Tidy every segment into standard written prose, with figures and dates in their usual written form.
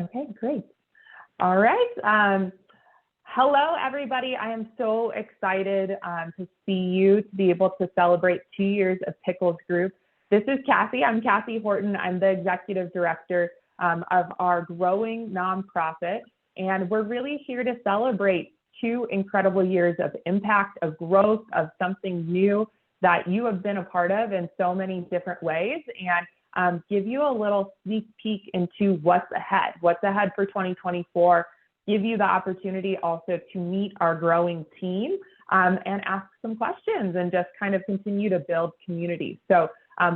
Okay, great. All right. Hello, everybody. I am so excited to see you, to be able to celebrate 2 years of Pickles Group. This is Cassy. I'm Cassy Horton. I'm the Executive Director of our growing nonprofit. And we're really here to celebrate 2 incredible years of impact, of growth, of something new that you have been a part of in so many different ways, and give you a little sneak peek into what's ahead for 2024, give you the opportunity also to meet our growing team and ask some questions and just kind of continue to build community. So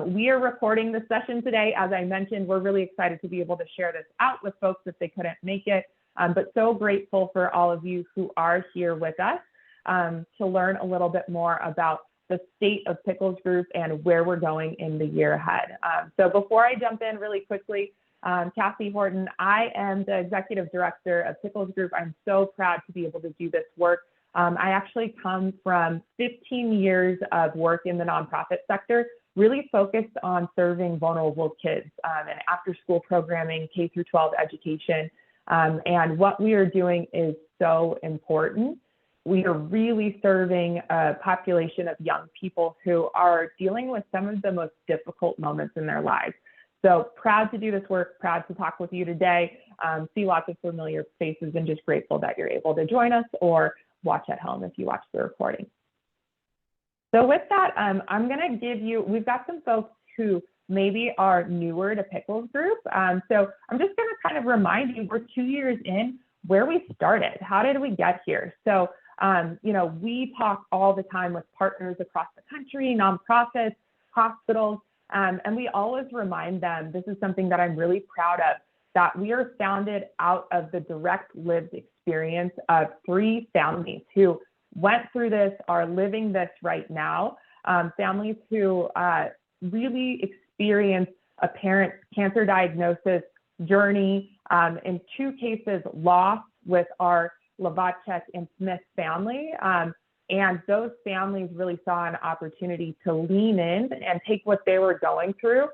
we are recording this session today. As I mentioned, we're really excited to be able to share this out with folks if they couldn't make it, but so grateful for all of you who are here with us to learn a little bit more about the state of Pickles Group and where we're going in the year ahead. So before I jump in really quickly, Cassy Horton, I am the Executive Director of Pickles Group. I'm so proud to be able to do this work. I actually come from 15 years of work in the nonprofit sector, really focused on serving vulnerable kids and after-school programming, K through 12 education. And what we are doing is so important. We are really serving a population of young people who are dealing with some of the most difficult moments in their lives. So proud to do this work, proud to talk with you today, see lots of familiar faces, and just grateful that you're able to join us or watch at home if you watch the recording. So with that, I'm gonna give you, we've got some folks who maybe are newer to Pickles Group. So I'm just gonna kind of remind you, we're 2 years in, where we started. How did we get here? So, you know, we talk all the time with partners across the country, nonprofits, hospitals, and we always remind them, this is something that I'm really proud of, that we are founded out of the direct lived experience of 3 families who went through this, are living this right now, families who really experienced a parent's cancer diagnosis journey, in 2 cases lost with our Lovacek and Smith family. And those families really saw an opportunity to lean in and take what they were going through,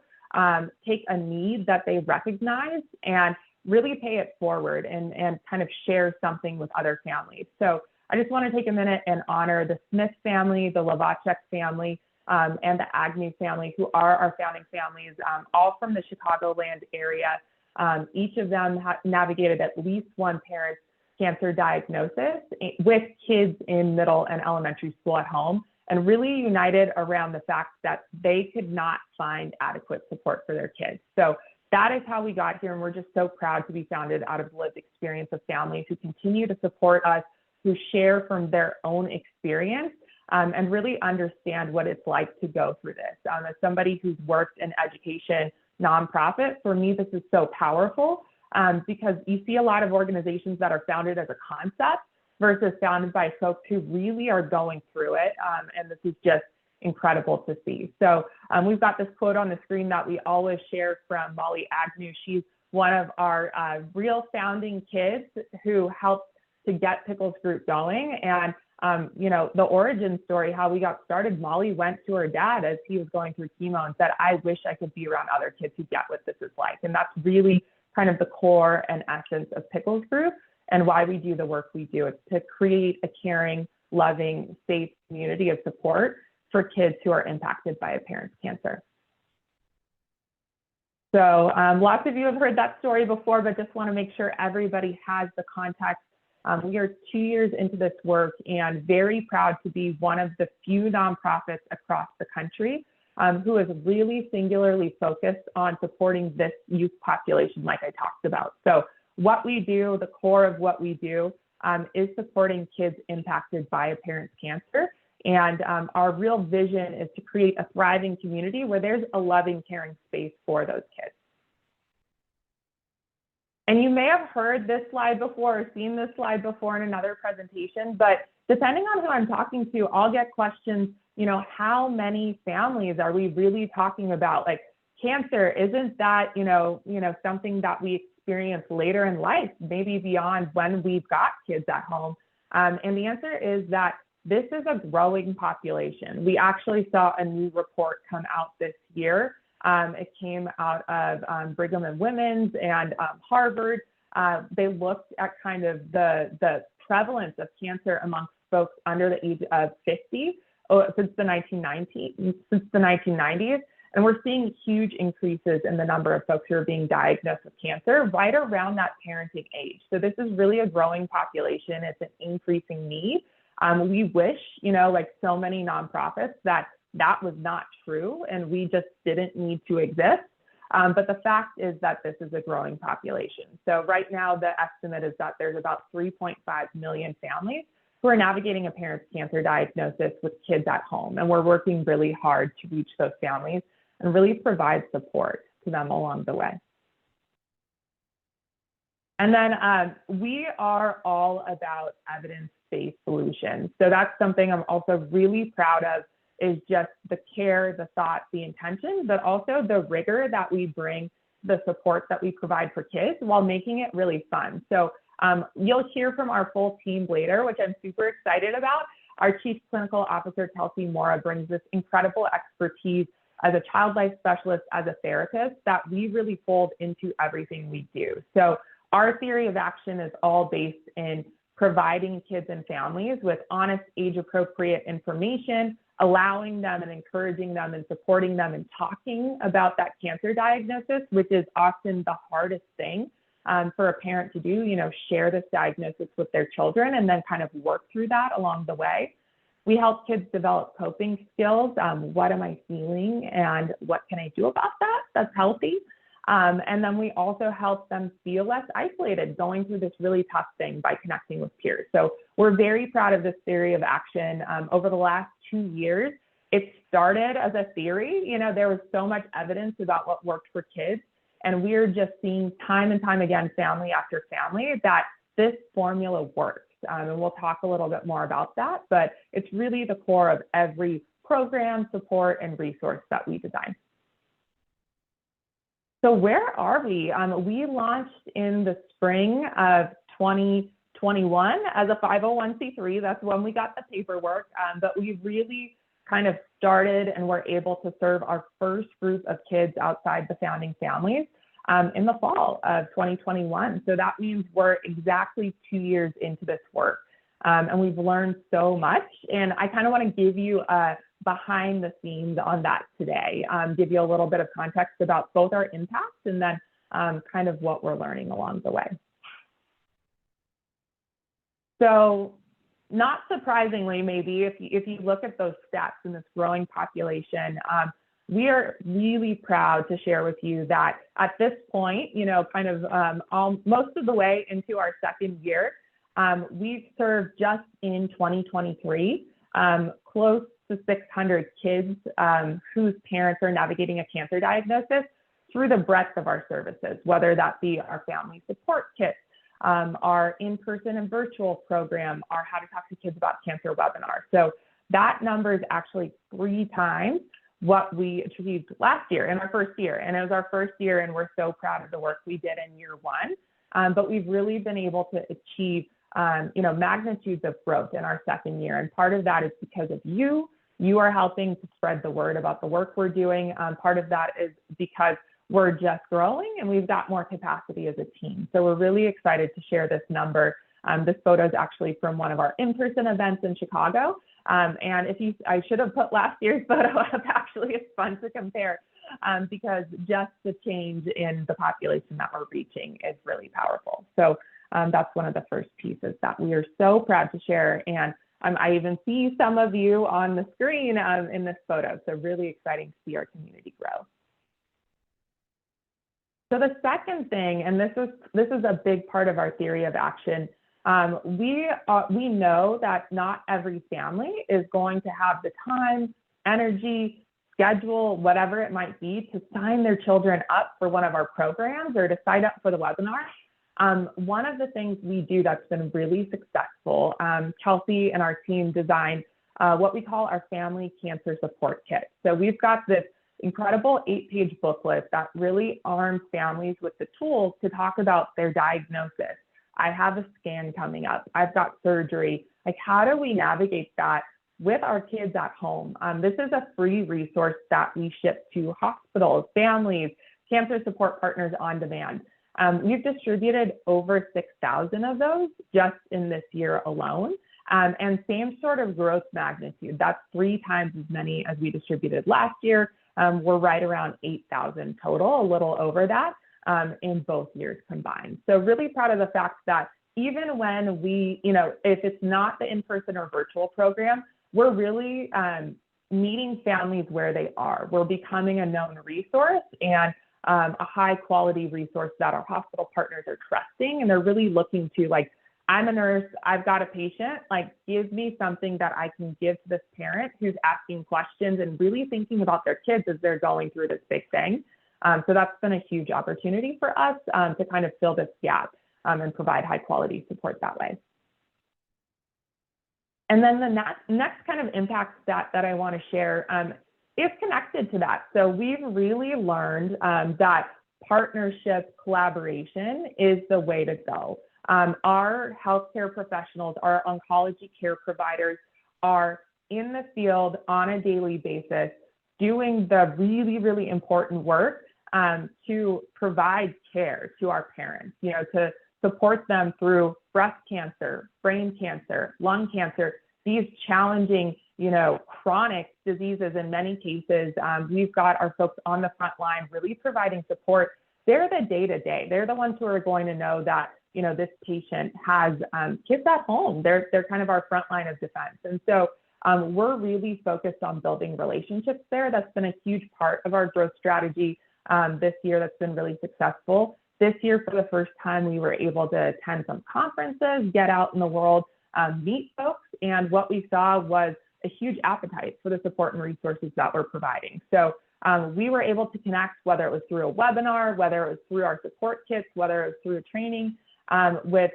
take a need that they recognized and really pay it forward and kind of share something with other families. So I just want to take a minute and honor the Smith family, the Lovacek family, and the Agnew family, who are our founding families, all from the Chicagoland area. Each of them navigated at least one parent's cancer diagnosis with kids in middle and elementary school at home, and really united around the fact that they could not find adequate support for their kids. So that is how we got here, and we're just so proud to be founded out of the lived experience of families who continue to support us, who share from their own experience, and really understand what it's like to go through this. As somebody who's worked in education nonprofit, for me, this is so powerful. Because you see a lot of organizations that are founded as a concept versus founded by folks who really are going through it. And this is just incredible to see. So we've got this quote on the screen that we always share from Molly Agnew. She's one of our real founding kids who helped to get Pickles Group going. And you know, the origin story, how we got started, Molly went to her dad as he was going through chemo and said, I wish I could be around other kids who get what this is like. And that's really kind of the core and essence of Pickles Group and why we do the work we do. It's to create a caring, loving, safe community of support for kids who are impacted by a parent's cancer. So lots of you have heard that story before, but just want to make sure everybody has the context. We are 2 years into this work and very proud to be one of the few nonprofits across the country who is really singularly focused on supporting this youth population like I talked about. So what we do, the core of what we do is supporting kids impacted by a parent's cancer. And our real vision is to create a thriving community where there's a loving, caring space for those kids. And you may have heard this slide before or seen this slide before in another presentation, but depending on who I'm talking to, I'll get questions, you know, how many families are we really talking about? Like cancer, isn't that, you know, something that we experience later in life, maybe beyond when we've got kids at home? And the answer is that this is a growing population. We actually saw a new report come out this year. It came out of Brigham and Women's and Harvard, they looked at kind of the prevalence of cancer amongst folks under the age of 50 since the 1990s. And we're seeing huge increases in the number of folks who are being diagnosed with cancer right around that parenting age. So this is really a growing population. It's an increasing need. We wish, like so many nonprofits, that was not true and we just didn't need to exist. But the fact is that this is a growing population. So right now, the estimate is that there's about 3.5 million families who are navigating a parent's cancer diagnosis with kids at home. And we're working really hard to reach those families and really provide support to them along the way. And then we are all about evidence-based solutions. So that's something I'm also really proud of, is just the care, the thought, the intention, but also the rigor that we bring, the support that we provide for kids while making it really fun. So you'll hear from our full team later, which I'm super excited about. Our Chief Clinical Officer, Kelsey Mora, brings this incredible expertise as a child life specialist, as a therapist, that we really fold into everything we do. So our theory of action is all based in providing kids and families with honest, age-appropriate information, allowing them and encouraging them and supporting them and talking about that cancer diagnosis, which is often the hardest thing for a parent to do, share this diagnosis with their children and then kind of work through that along the way. We help kids develop coping skills. What am I feeling and what can I do about that that's healthy? And then we also help them feel less isolated going through this really tough thing by connecting with peers. So we're very proud of this theory of action. Over the last 2 years, it started as a theory. There was so much evidence about what worked for kids. And we're just seeing time and time again, family after family, that this formula works. And we'll talk a little bit more about that, but it's really the core of every program, support, and resource that we design. So where are we? We launched in the spring of 2021 as a 501c3. That's when we got the paperwork, but we really kind of started and were able to serve our first group of kids outside the founding families in the fall of 2021. So that means we're exactly 2 years into this work. And we've learned so much. And I kind of want to give you a behind the scenes on that today, give you a little bit of context about both our impacts and then kind of what we're learning along the way. So not surprisingly, maybe if you look at those stats in this growing population, we are really proud to share with you that at this point, kind of most of the way into our second year, we've served just in 2023 close to 600 kids whose parents are navigating a cancer diagnosis through the breadth of our services, whether that be our family support kits, our in-person and virtual program, our How to Talk to Kids About Cancer webinar. So that number is actually 3 times what we achieved last year in our first year. And it was our first year, and we're so proud of the work we did in year 1. But we've really been able to achieve magnitudes of growth in our second year. And part of that is because of you. You are helping to spread the word about the work we're doing. Part of that is because we're just growing and we've got more capacity as a team. So we're really excited to share this number. This photo is actually from one of our in-person events in Chicago. And I should have put last year's photo up. Actually, it's fun to compare because just the change in the population that we're reaching is really powerful. So that's one of the first pieces that we are so proud to share. And I even see some of you on the screen in this photo. So really exciting to see our community grow. So the second thing, and this is a big part of our theory of action, we know that not every family is going to have the time, energy, schedule, whatever it might be, to sign their children up for one of our programs or to sign up for the webinar. One of the things we do that's been really successful, Kelsey and our team designed what we call our Family Cancer Support Kit. So we've got this incredible 8-page booklet that really arms families with the tools to talk about their diagnosis. I have a scan coming up. I've got surgery. Like, how do we navigate that with our kids at home? This is a free resource that we ship to hospitals, families, cancer support partners on demand. We've distributed over 6,000 of those just in this year alone. And same sort of growth magnitude. That's 3 times as many as we distributed last year. We're right around 8,000 total, a little over that in both years combined. So really proud of the fact that even when we, if it's not the in-person or virtual program, we're really meeting families where they are. We're becoming a known resource and a high quality resource that our hospital partners are trusting, and they're really looking to, like, I'm a nurse, I've got a patient, like, give me something that I can give to this parent who's asking questions and really thinking about their kids as they're going through this big thing. So that's been a huge opportunity for us to kind of fill this gap and provide high quality support that way. And then the next kind of impact stat that I want to share is connected to that. So we've really learned that partnership collaboration is the way to go. Our healthcare professionals, our oncology care providers are in the field on a daily basis doing the really, really important work to provide care to our parents, to support them through breast cancer, brain cancer, lung cancer, these challenging, chronic diseases in many cases. We've got our folks on the front line really providing support. They're the day-to-day. They're the ones who are going to know that, this patient has kids at home. They're kind of our front line of defense. And so we're really focused on building relationships there. That's been a huge part of our growth strategy this year that's been really successful. This year, for the first time, we were able to attend some conferences, get out in the world, meet folks, and what we saw was a huge appetite for the support and resources that we're providing. So we were able to connect, whether it was through a webinar, whether it was through our support kits, whether it was through a training, with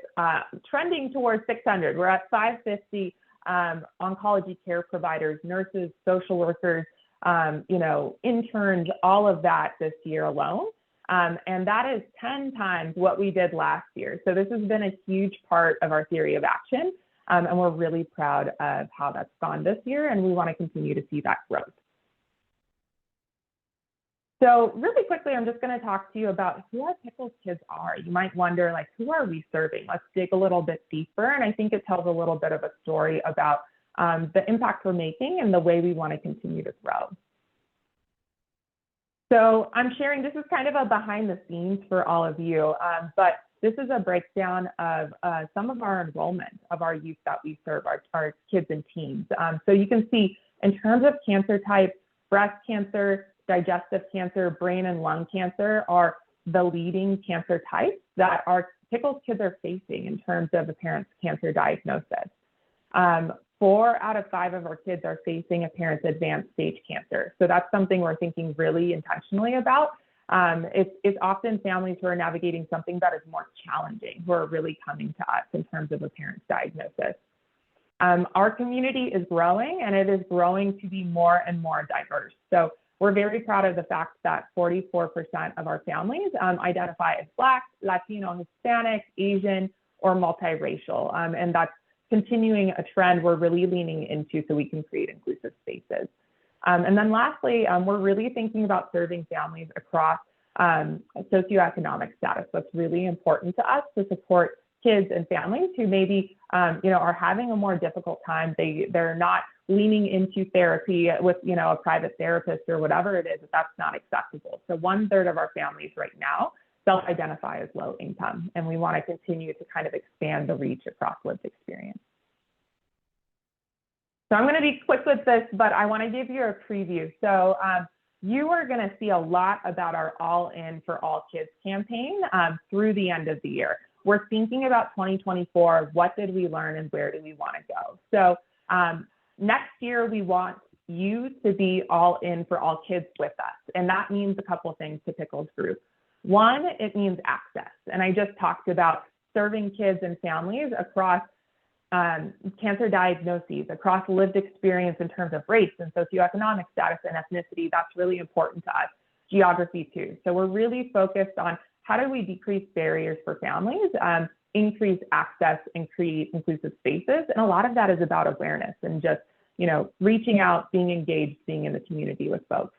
trending towards 600. We're at 550 oncology care providers, nurses, social workers, interns, all of that this year alone. And that is 10 times what we did last year. So this has been a huge part of our theory of action. And we're really proud of how that's gone this year. And we want to continue to see that growth. So really quickly, I'm just going to talk to you about who our Pickles kids are. You might wonder, like, who are we serving? Let's dig a little bit deeper. And I think it tells a little bit of a story about the impact we're making and the way we want to continue to grow. So I'm sharing, this is kind of a behind the scenes for all of you, but this is a breakdown of some of our enrollment of our youth that we serve, our kids and teens. So you can see in terms of cancer type, breast cancer, digestive cancer, brain and lung cancer are the leading cancer types that our Pickles kids are facing in terms of a parent's cancer diagnosis. 4 out of 5 of our kids are facing a parent's advanced stage cancer. So that's something we're thinking really intentionally about. It's often families who are navigating something that is more challenging, who are really coming to us in terms of a parent's diagnosis. Our community is growing, and it is growing to be more and more diverse. So we're very proud of the fact that 44% of our families identify as Black, Latino, Hispanic, Asian, or multiracial. And that's continuing a trend we're really leaning into so we can create inclusive spaces. And then lastly, we're really thinking about serving families across socioeconomic status. That's really important to us to support kids and families who maybe are having a more difficult time. They're not leaning into therapy with a private therapist or whatever it is, that's not acceptable. So 1/3 of our families right now self-identify as low income, and we want to continue to kind of expand the reach across lived experience. So I'm going to be quick with this, but I want to give you a preview. So you are going to see a lot about our All In for All Kids campaign through the end of the year. We're thinking about 2024, what did we learn and where do we want to go? So next year, we want you to be all in for all kids with us. And that means a couple of things to Pickles Group. One, it means access. And I just talked about serving kids and families across cancer diagnoses, across lived experience in terms of race and socioeconomic status and ethnicity. That's really important to us. Geography too. So we're really focused on how do we decrease barriers for families, increase access, and create inclusive spaces. And a lot of that is about awareness and just, reaching out, being engaged, being in the community with folks.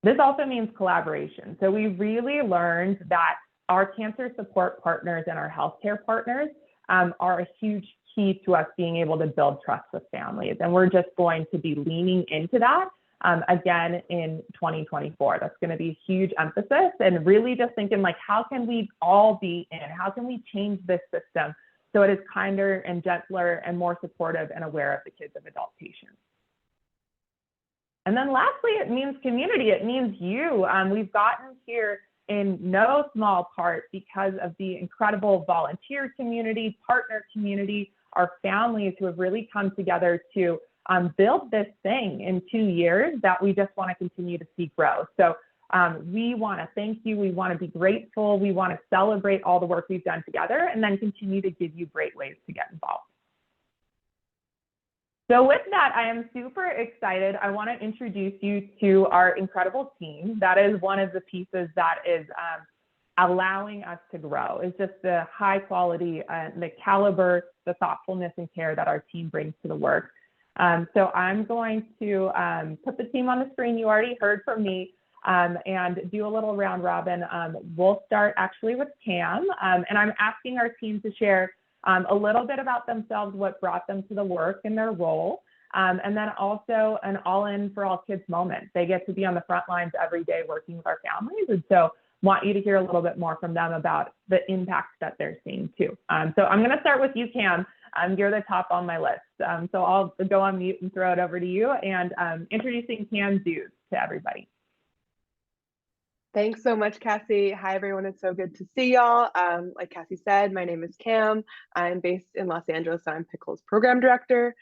This also means collaboration. So we really learned that our cancer support partners and our healthcare partners are a huge key to us being able to build trust with families. And we're just going to be leaning into that again in 2024. That's going to be a huge emphasis, and really just thinking like, how can we all be in? How can we change this system so it is kinder and gentler and more supportive and aware of the kids of adult patients? And then lastly, it means community. It means you. We've gotten here in no small part because of the incredible volunteer community, partner community, our families who have really come together to build this thing in 2 years that we just want to continue to see grow. So we want to thank you. We want to be grateful. We want to celebrate all the work we've done together and then continue to give you great ways to get involved. So with that, I am super excited. I want to introduce you to our incredible team. That is one of the pieces that is allowing us to grow, is just the high quality, the caliber, the thoughtfulness and care that our team brings to the work. So I'm going to put the team on the screen. You already heard from me, and do a little round robin. We'll start actually with Cam, and I'm asking our team to share a little bit about themselves, what brought them to the work and their role, and then also an all-in for all kids moment. They get to be on the front lines every day working with our families, and so want you to hear a little bit more from them about the impact that they're seeing too. So I'm going to start with you, Cam. You're the top on my list. So I'll go on mute and throw it over to you, and introducing Cam Dews to everybody. Thanks so much, Cassie. Hi, everyone. It's so good to see y'all. Like Cassie said, my name is Cam. I'm based in Los Angeles. I'm Pickles Program Director.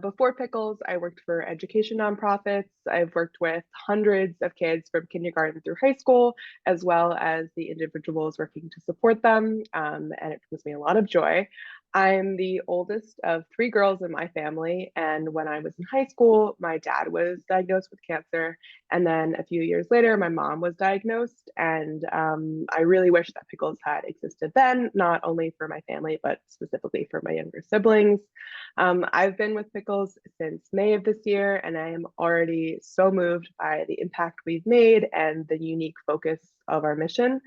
Before Pickles, I worked for education nonprofits. I've worked with hundreds of kids from kindergarten through high school, as well as the individuals working to support them, and it brings me a lot of joy. I'm the oldest of 3 girls in my family, and when I was in high school, my dad was diagnosed with cancer, and then a few years later, my mom was diagnosed, and I really wish that Pickles had existed then, not only for my family, but specifically for my younger siblings. I've been with Pickles since May of this year, and I am already so moved by the impact we've made and the unique focus of our mission.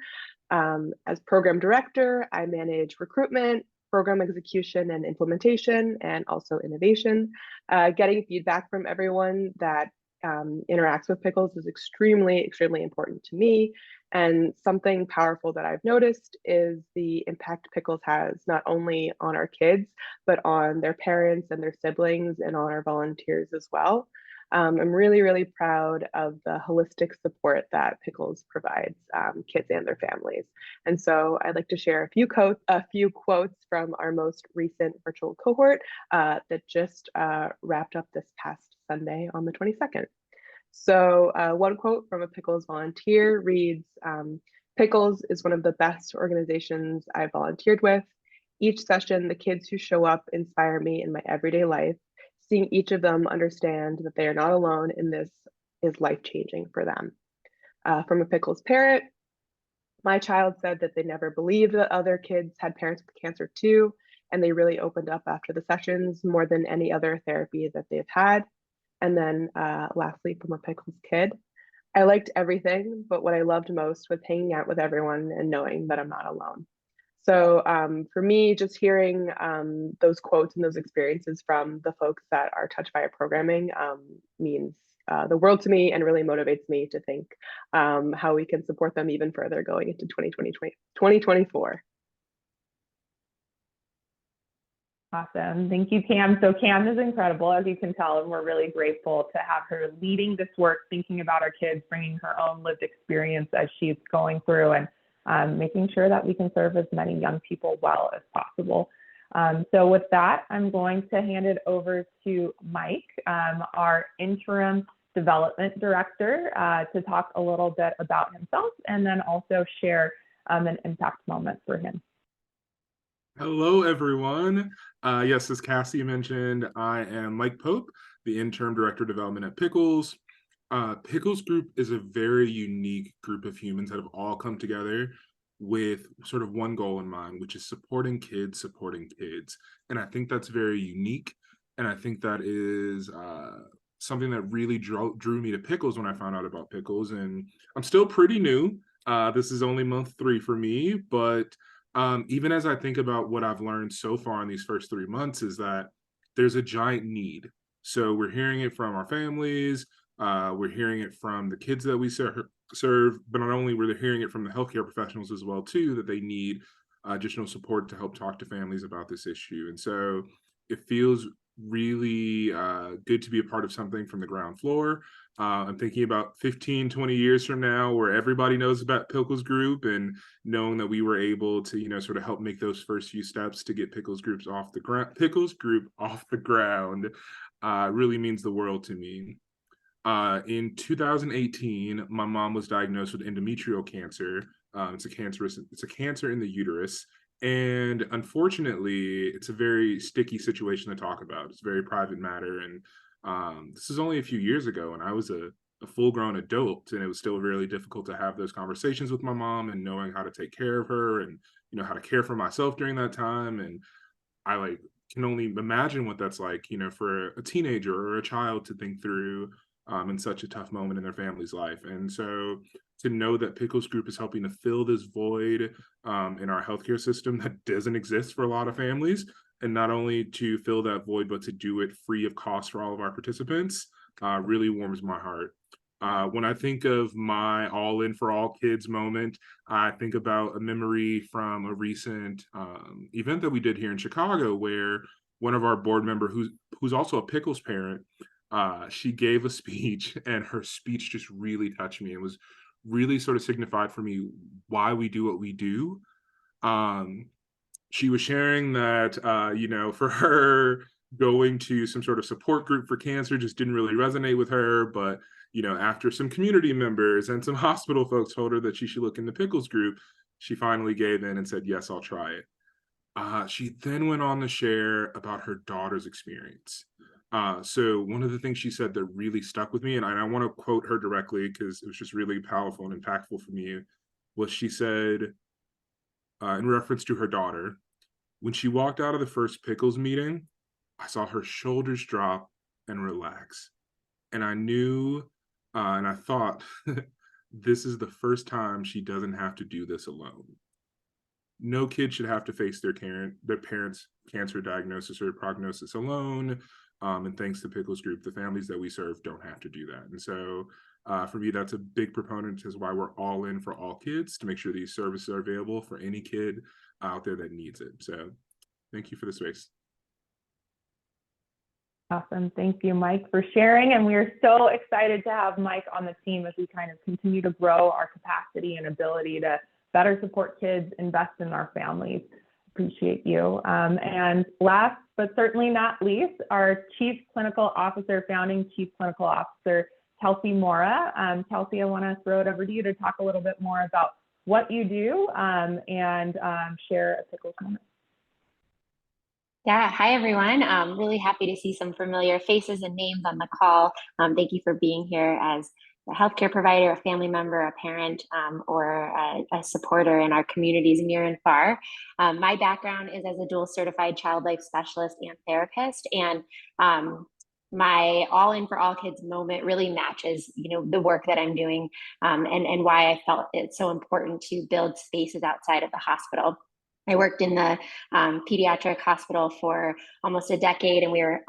As program director, I manage recruitment, program execution and implementation, and also innovation. Getting feedback from everyone that interacts with Pickles is extremely important to me. And something powerful that I've noticed is the impact Pickles has not only on our kids, but on their parents and their siblings and on our volunteers as well. I'm really proud of the holistic support that Pickles provides kids and their families. And so I'd like to share a few quotes from our most recent virtual cohort that just wrapped up this past Sunday on the 22nd. So one quote from a Pickles volunteer reads, "Pickles is one of the best organizations I've volunteered with. Each session, the kids who show up inspire me in my everyday life. Seeing each of them understand that they are not alone in this is life-changing for them." From a Pickles parent, "My child said that they never believed that other kids had parents with cancer too, and they really opened up after the sessions more than any other therapy that they've had." And then lastly, from a Pickles kid, "I liked everything, but what I loved most was hanging out with everyone and knowing that I'm not alone." So for me, just hearing those quotes and those experiences from the folks that are touched by our programming means the world to me, and really motivates me to think how we can support them even further going into 2024. Awesome. Thank you, Cam. So Cam is incredible, as you can tell, and we're really grateful to have her leading this work, thinking about our kids, bringing her own lived experience as she's going through, and making sure that we can serve as many young people well as possible. So with that, I'm going to hand it over to Mike, our interim development director, to talk a little bit about himself and then also share an impact moment for him. Hello, everyone. Yes, as Cassie mentioned, I am Mike Pope, the interim director of development at Pickles. Pickles Group is a very unique group of humans that have all come together with sort of one goal in mind, which is supporting kids. And I think that's very unique. And I think that is something that really drew me to Pickles when I found out about Pickles. And I'm still pretty new. This is only month 3 for me, but even as I think about what I've learned so far in these first 3 months is that there's a giant need. So we're hearing it from our families, we're hearing it from the kids that we serve, but not only we're hearing it from the healthcare professionals as well too, that they need additional support to help talk to families about this issue. And so it feels really good to be a part of something from the ground floor. I'm thinking about 15, 20 years from now where everybody knows about Pickles Group, and knowing that we were able to, sort of help make those first few steps to get Pickles Group off the ground really means the world to me. In 2018, my mom was diagnosed with endometrial cancer. It's a cancer in the uterus. And unfortunately, it's a very sticky situation to talk about. It's a very private matter. And this is only a few years ago, and I was a full-grown adult, and it was still really difficult to have those conversations with my mom and knowing how to take care of her and, how to care for myself during that time. And I can only imagine what that's like, for a teenager or a child to think through in such a tough moment in their family's life. And so to know that Pickles Group is helping to fill this void in our healthcare system that doesn't exist for a lot of families, and not only to fill that void, but to do it free of cost for all of our participants, really warms my heart. When I think of my all in for all kids moment, I think about a memory from a recent event that we did here in Chicago, where one of our board member, who's also a Pickles parent, she gave a speech, and her speech just really touched me. It was really sort of signified for me why we do what we do. She was sharing that, for her, going to some sort of support group for cancer just didn't really resonate with her. But, after some community members and some hospital folks told her that she should look in the Pickles Group, she finally gave in and said, yes, I'll try it. She then went on to share about her daughter's experience. So one of the things she said that really stuck with me, and I want to quote her directly because it was just really powerful and impactful for me, was she said, in reference to her daughter, when she walked out of the first Pickles meeting, I saw her shoulders drop and relax. And I knew, and I thought, this is the first time she doesn't have to do this alone. No kid should have to face their parents' cancer diagnosis or prognosis alone. And thanks to Pickles Group, the families that we serve don't have to do that. And so for me, that's a big proponent as why we're all in for all kids, to make sure these services are available for any kid out there that needs it. So thank you for the space. Awesome. Thank you, Mike, for sharing. And we are so excited to have Mike on the team as we kind of continue to grow our capacity and ability to better support kids, invest in our families. Appreciate you. And last but certainly not least, our Chief Clinical Officer, founding Chief Clinical Officer, Kelsey Mora. Kelsey, I want to throw it over to you to talk a little bit more about what you do and share a Pickles moment. Yeah, hi everyone. Really happy to see some familiar faces and names on the call. Thank you for being here as a healthcare provider, a family member, a parent, or a supporter in our communities near and far. My background is as a dual certified child life specialist and therapist, and my all in for all kids moment really matches, the work that I'm doing, and why I felt it's so important to build spaces outside of the hospital. I worked in the pediatric hospital for almost a decade, and we were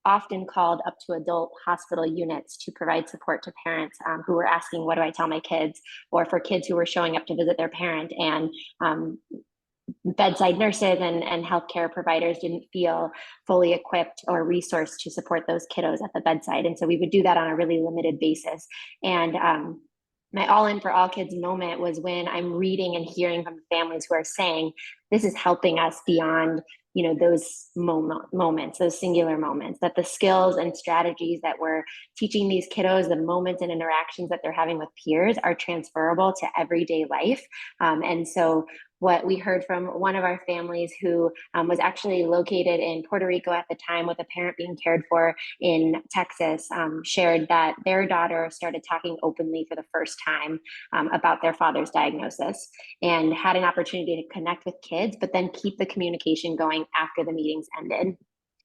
often called up to adult hospital units to provide support to parents who were asking, what do I tell my kids? Or for kids who were showing up to visit their parent, and bedside nurses and healthcare providers didn't feel fully equipped or resourced to support those kiddos at the bedside. And so we would do that on a really limited basis. And my all in for all kids moment was when I'm reading and hearing from families who are saying, this is helping us beyond, those moments, those singular moments, that the skills and strategies that we're teaching these kiddos, the moments and interactions that they're having with peers are transferable to everyday life. And so what we heard from one of our families who was actually located in Puerto Rico at the time with a parent being cared for in Texas, shared that their daughter started talking openly for the first time about their father's diagnosis, and had an opportunity to connect with kids, but then keep the communication going after the meetings ended.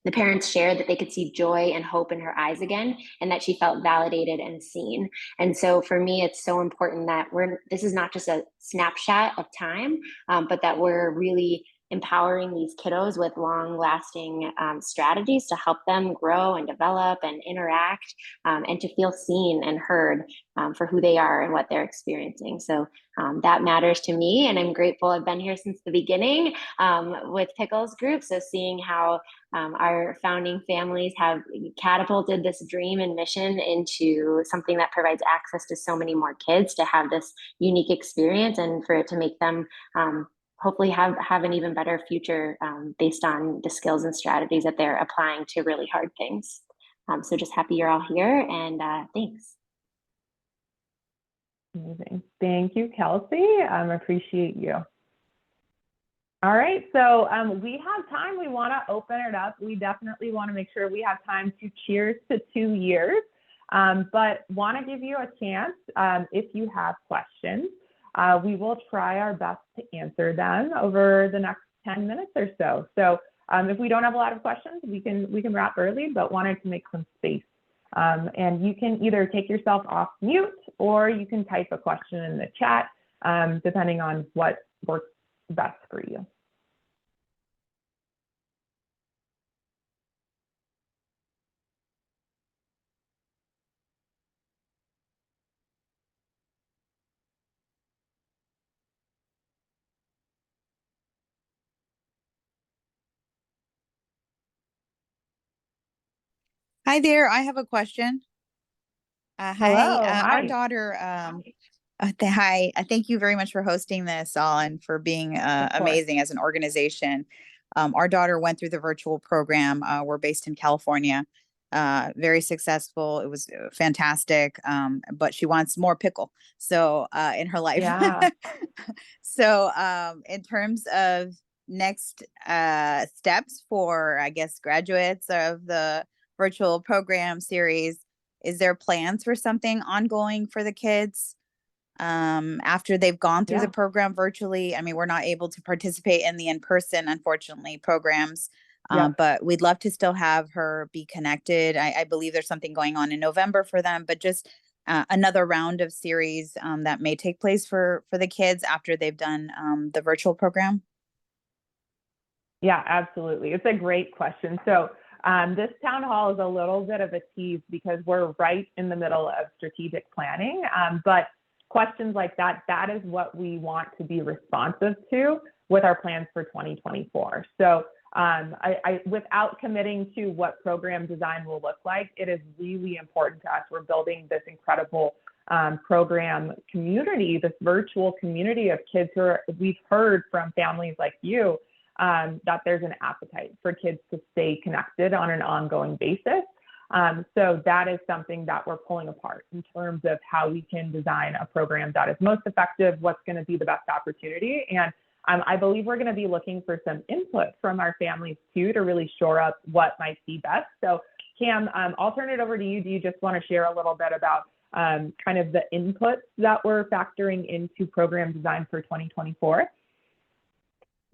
the parents shared that they could see joy and hope in her eyes again, and that she felt validated and seen. And so for me, it's so important that this is not just a snapshot of time, but that we're really empowering these kiddos with long-lasting strategies to help them grow and develop and interact, and to feel seen and heard for who they are and what they're experiencing. So that matters to me, and I'm grateful I've been here since the beginning with Pickles Group. So seeing how our founding families have catapulted this dream and mission into something that provides access to so many more kids to have this unique experience, and for it to make them hopefully have an even better future based on the skills and strategies that they're applying to really hard things. So just happy you're all here, and thanks. Amazing. Thank you, Kelsey. Appreciate you. All right, so we have time. We want to open it up. We definitely want to make sure we have time to cheers to 2 years, but want to give you a chance if you have questions. We will try our best to answer them over the next 10 minutes or so. So if we don't have a lot of questions, we can wrap early, but wanted to make some space. And you can either take yourself off mute, or you can type a question in the chat, depending on what works best for you. Hi there. I have a question. Hello. Our Hi. daughter, hi. Thank you very much for hosting this all and for being amazing as an organization. Our daughter went through the virtual program. We're based in California. Very successful. It was fantastic. But she wants more pickle. So in her life. Yeah. So in terms of next steps for, I guess, graduates of the virtual program series, is there plans for something ongoing for the kids after they've gone through the program virtually? I mean, we're not able to participate in the in-person, unfortunately, programs, but we'd love to still have her be connected. I believe there's something going on in November for them, but just another round of series that may take place for the kids after they've done the virtual program. Yeah, absolutely. It's a great question. So this town hall is a little bit of a tease because we're right in the middle of strategic planning. But questions like that is what we want to be responsive to with our plans for 2024. So without committing to what program design will look like, it is really important to us. We're building this incredible program community, this virtual community of kids we've heard from families like you, that there's an appetite for kids to stay connected on an ongoing basis. So that is something that we're pulling apart in terms of how we can design a program that is most effective, what's going to be the best opportunity. And I believe we're going to be looking for some input from our families too, to really shore up what might be best. So Cam, I'll turn it over to you. Do you just want to share a little bit about kind of the inputs that we're factoring into program design for 2024?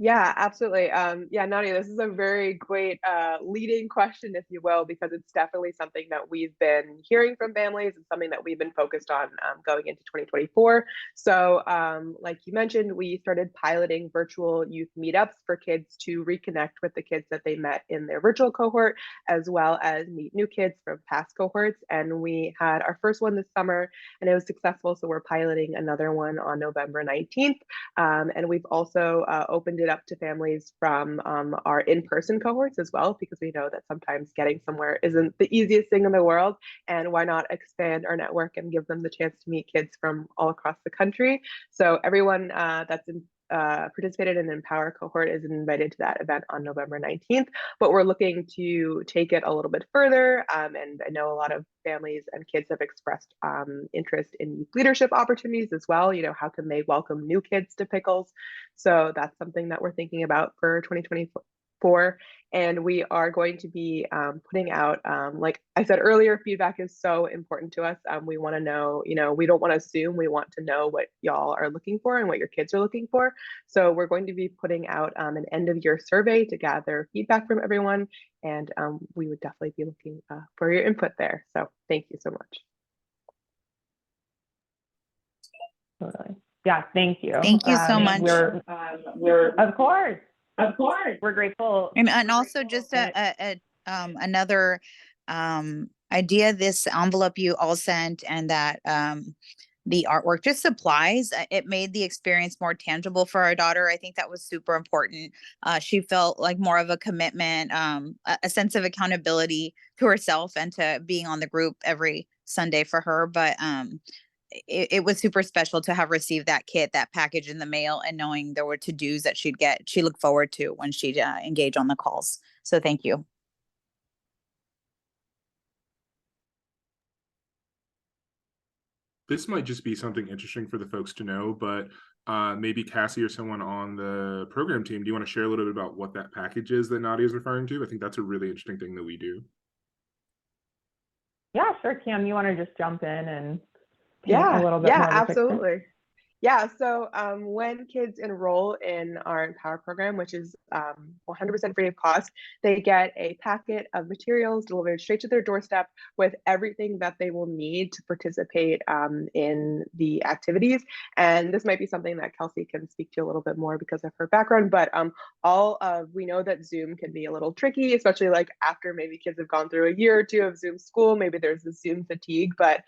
Yeah, absolutely. Yeah, Nadia, this is a very great leading question, if you will, because it's definitely something that we've been hearing from families and something that we've been focused on going into 2024. So like you mentioned, we started piloting virtual youth meetups for kids to reconnect with the kids that they met in their virtual cohort, as well as meet new kids from past cohorts. And we had our first one this summer and it was successful. So we're piloting another one on November 19th. And we've also opened it up to families from our in-person cohorts as well, because we know that sometimes getting somewhere isn't the easiest thing in the world, and why not expand our network and give them the chance to meet kids from all across the country. So everyone that's participated in the Empower cohort is invited to that event on November 19th, but we're looking to take it a little bit further. And I know a lot of families and kids have expressed interest in youth leadership opportunities as well. You know, how can they welcome new kids to Pickles? So that's something that we're thinking about for 2024. for. And we are going to be putting out, like I said earlier, feedback is so important to us. We want to know, we don't want to assume, we want to know what y'all are looking for and what your kids are looking for. So we're going to be putting out an end of year survey to gather feedback from everyone. And we would definitely be looking for your input there. So thank you so much. Totally. Yeah, thank you. Thank you so much. We're of course. We're grateful. And also just another idea, this envelope you all sent, and that the artwork, just supplies, it made the experience more tangible for our daughter. I think that was super important. She felt like more of a commitment, a sense of accountability to herself and to being on the group every Sunday for her. But it was super special to have received that kit, that package in the mail, and knowing there were to-dos that she looked forward to when she'd engage on the calls. So thank you. This might just be something interesting for the folks to know, but maybe Cassie or someone on the program team, do you want to share a little bit about what that package is that Nadia is referring to? I think that's a really interesting thing that we do. Yeah, sure. Cam, you want to just jump in and Yeah, a little bit more of a picture? absolutely. Yeah, so when kids enroll in our Empower program, which is 100% free of cost, they get a packet of materials delivered straight to their doorstep with everything that they will need to participate in the activities. And this might be something that Kelsey can speak to a little bit more because of her background, but we know that Zoom can be a little tricky, especially like after maybe kids have gone through a year or two of Zoom school, maybe there's a Zoom fatigue, but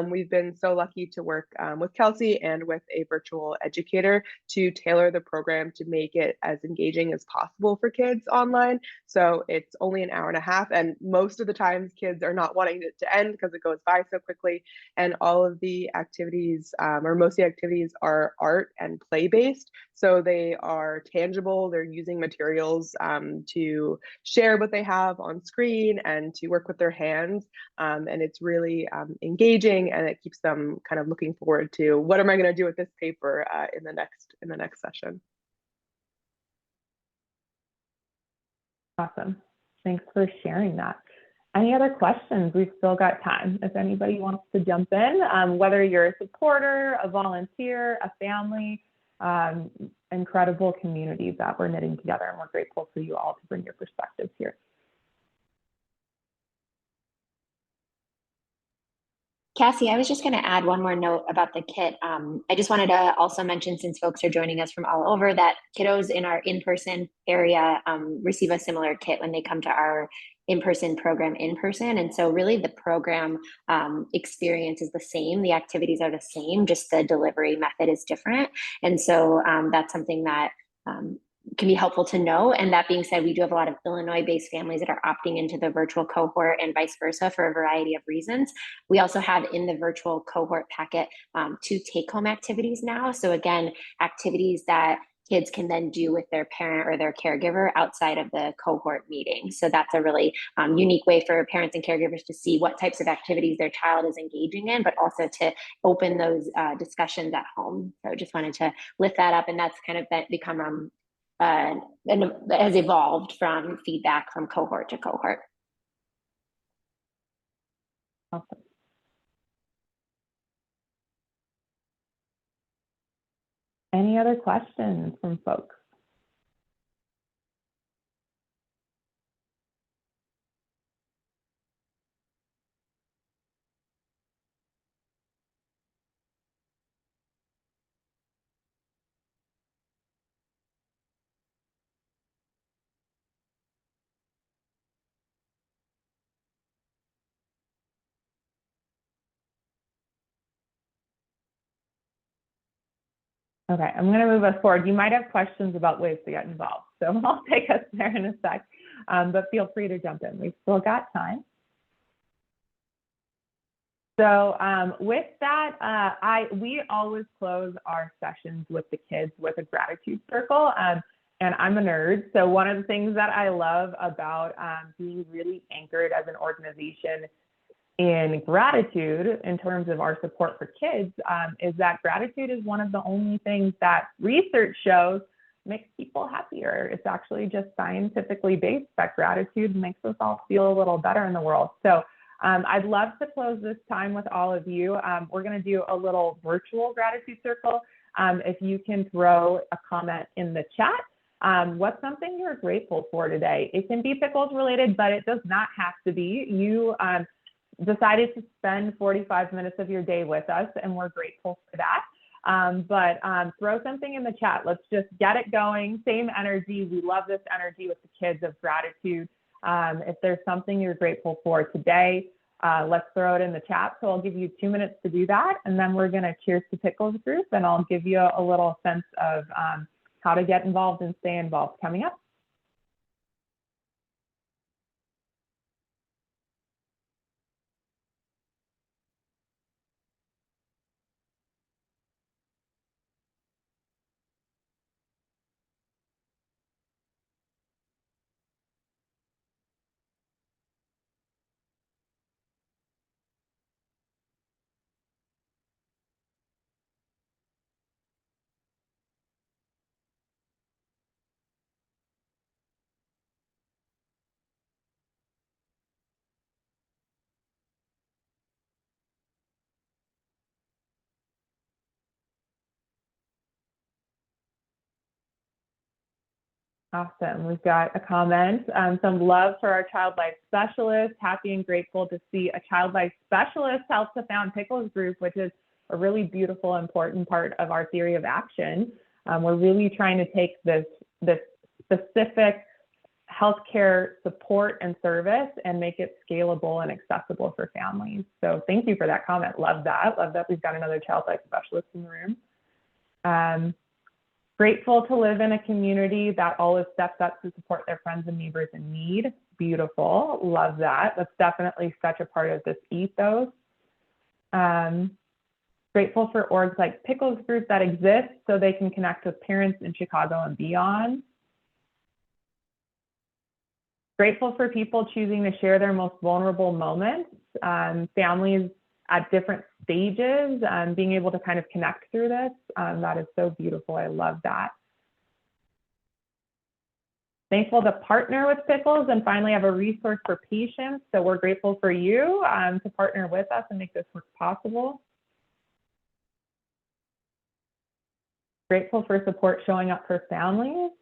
we've been so lucky to work with Kelsey and with a virtual educator to tailor the program to make it as engaging as possible for kids online. So it's only an hour and a half, and most of the times kids are not wanting it to end because it goes by so quickly. And all of the activities, or most of the activities, are art and play based. So they are tangible. They're using materials to share what they have on screen and to work with their hands. And it's really engaging, and it keeps them kind of looking forward to what am I going to do with this paper in the next session. Awesome. Thanks for sharing that. Any other questions? We've still got time. If anybody wants to jump in, whether you're a supporter, a volunteer, a family, incredible communities that we're knitting together, and we're grateful for you all to bring your perspectives here. Cassie, I was just going to add one more note about the kit. I just wanted to also mention, since folks are joining us from all over, that kiddos in our in-person area receive a similar kit when they come to our in-person program in person. And so really the program experience is the same. The activities are the same, just the delivery method is different. And so that's something that can be helpful to know. And that being said, we do have a lot of Illinois-based families that are opting into the virtual cohort and vice versa for a variety of reasons. We also have in the virtual cohort packet 2 take-home activities now. So again, activities that kids can then do with their parent or their caregiver outside of the cohort meeting. So that's a really unique way for parents and caregivers to see what types of activities their child is engaging in, but also to open those discussions at home. So just wanted to lift that up, and that's kind of become and has evolved from feedback from cohort to cohort. Awesome. Any other questions from folks? Okay, I'm going to move us forward. You might have questions about ways to get involved, so I'll take us there in a sec, but feel free to jump in. We've still got time. So with that, we always close our sessions with the kids with a gratitude circle, and I'm a nerd. So one of the things that I love about being really anchored as an organization in gratitude in terms of our support for kids is that gratitude is one of the only things that research shows makes people happier. It's actually just scientifically based that gratitude makes us all feel a little better in the world. So I'd love to close this time with all of you. We're going to do a little virtual gratitude circle. If you can throw a comment in the chat, what's something you're grateful for today? It can be pickles related, but it does not have to be. You decided to spend 45 minutes of your day with us, and we're grateful for that. But throw something in the chat. Let's just get it going. Same energy. We love this energy with the kids of gratitude. If there's something you're grateful for today, let's throw it in the chat. So I'll give you 2 minutes to do that. And then we're going to cheers to Pickles Group, and I'll give you a little sense of how to get involved and stay involved coming up. Awesome. We've got a comment. Some love for our child life specialist. Happy and grateful to see a child life specialist help to found Pickles Group, which is a really beautiful, important part of our theory of action. We're really trying to take this specific healthcare support and service and make it scalable and accessible for families. So thank you for that comment. Love that. Love that we've got another child life specialist in the room. Grateful to live in a community that always steps up to support their friends and neighbors in need. Beautiful. Love that. That's definitely such a part of this ethos. Grateful for orgs like Pickles Group that exist so they can connect with parents in Chicago and beyond. Grateful for people choosing to share their most vulnerable moments, families at different stages, being able to kind of connect through this. That is so beautiful. I love that. Thankful to partner with Pickles and finally have a resource for patients. So we're grateful for you to partner with us and make this work possible. Grateful for support showing up for families.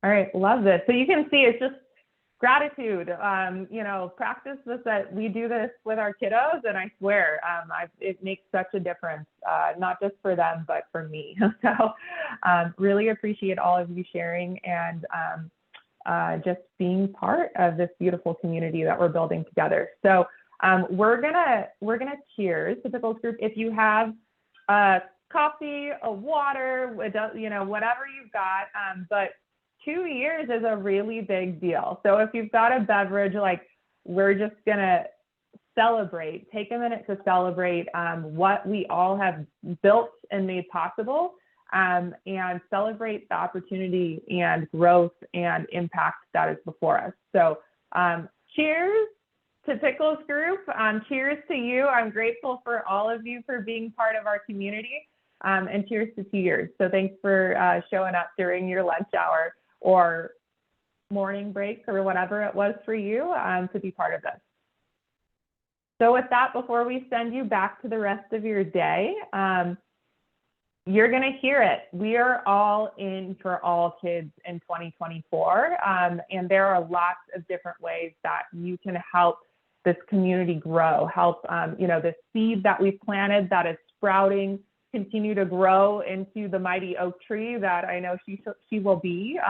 All right, love this. So you can see it's just gratitude. You know, practice this, that we do this with our kiddos, and I swear it makes such a difference, not just for them, but for me. So really appreciate all of you sharing and just being part of this beautiful community that we're building together. So we're gonna cheers to Pickles Group. If you have coffee, a water, you know, whatever you've got, but 2 years is a really big deal. So if you've got a beverage, like, we're just gonna celebrate, take a minute to celebrate what we all have built and made possible, and celebrate the opportunity and growth and impact that is before us. So cheers to Pickles Group. Cheers to you. I'm grateful for all of you for being part of our community, and cheers to 2 years. So thanks for showing up during your lunch hour or morning break or whatever it was for you to be part of this. So with that, before we send you back to the rest of your day, you're going to hear it. We are all in for all kids in 2024. And there are lots of different ways that you can help this community grow, help, you know, the seed that we've planted that is sprouting, continue to grow into the mighty oak tree that I know she will be.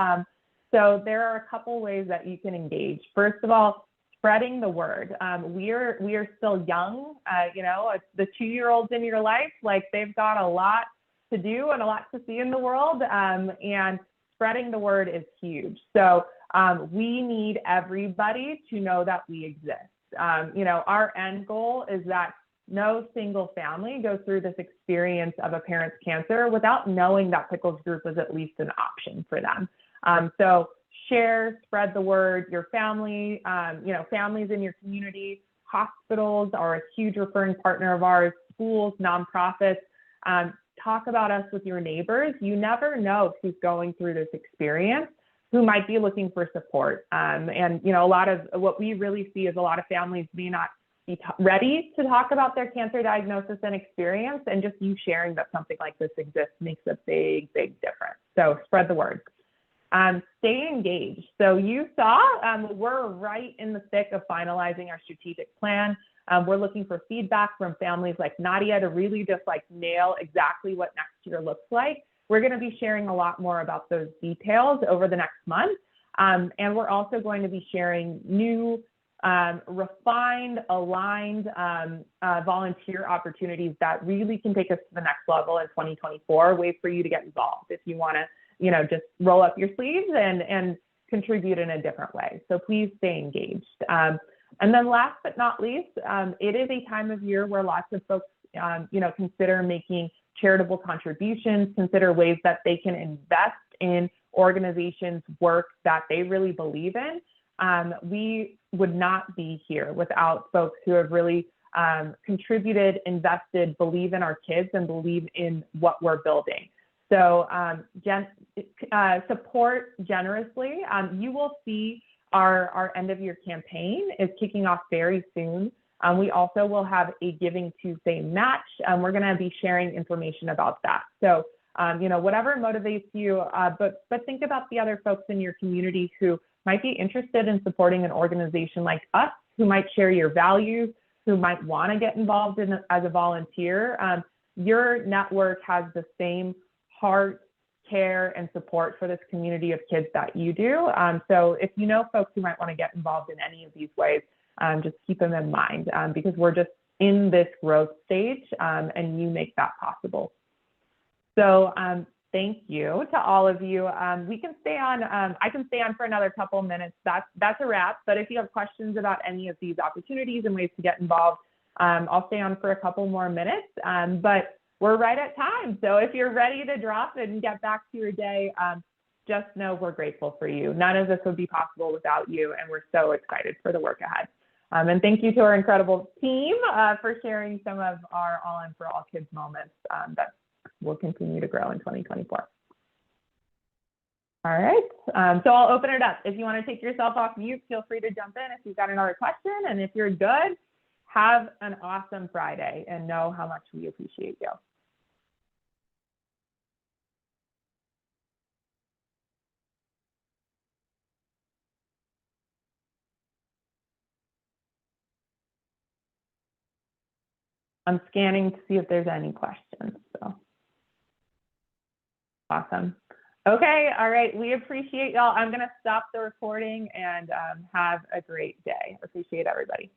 So there are a couple ways that you can engage. First of all, spreading the word. We are still young. You know, it's the 2-year-olds in your life, like, they've got a lot to do and a lot to see in the world, and spreading the word is huge. So we need everybody to know that we exist. You know, our end goal is that no single family goes through this experience of a parent's cancer without knowing that Pickles Group is at least an option for them. So share, spread the word. Your family, you know, families in your community, hospitals are a huge referring partner of ours, schools, nonprofits. talk about us with your neighbors. You never know who's going through this experience, who might be looking for support. And, you know, a lot of what we really see is a lot of families may not be ready to talk about their cancer diagnosis and experience, and just you sharing that something like this exists makes a big, big difference. So spread the word. Stay engaged. So you saw, we're right in the thick of finalizing our strategic plan. We're looking for feedback from families like Nadia to really just like nail exactly what next year looks like. We're going to be sharing a lot more about those details over the next month. And we're also going to be sharing new, refined, aligned volunteer opportunities that really can take us to the next level in 2024, ways for you to get involved if you want to, you know, just roll up your sleeves and contribute in a different way. So please stay engaged. And then last but not least, it is a time of year where lots of folks, you know, consider making charitable contributions, consider ways that they can invest in organizations' work that they really believe in. We would not be here without folks who have really contributed, invested, believe in our kids, and believe in what we're building. So support generously. You will see our end of year campaign is kicking off very soon. We also will have a Giving Tuesday match. We're going to be sharing information about that. So, you know, whatever motivates you, but think about the other folks in your community who might be interested in supporting an organization like us, who might share your values, who might want to get involved in as a volunteer. Your network has the same heart, care, and support for this community of kids that you do. So if you know folks who might want to get involved in any of these ways, just keep them in mind, because we're just in this growth stage, and you make that possible. So thank you to all of you. We can stay on, I can stay on for another couple minutes. That's a wrap. But if you have questions about any of these opportunities and ways to get involved, I'll stay on for a couple more minutes. But we're right at time. So if you're ready to drop and get back to your day, just know we're grateful for you. None of this would be possible without you, and we're so excited for the work ahead. And thank you to our incredible team for sharing some of our All In for All Kids moments that will continue to grow in 2024. All right, so I'll open it up. If you want to take yourself off mute, feel free to jump in if you've got another question. And if you're good, have an awesome Friday and know how much we appreciate you. I'm scanning to see if there's any questions. So awesome. Okay, all right. We appreciate y'all. I'm going to stop the recording and have a great day. Appreciate everybody.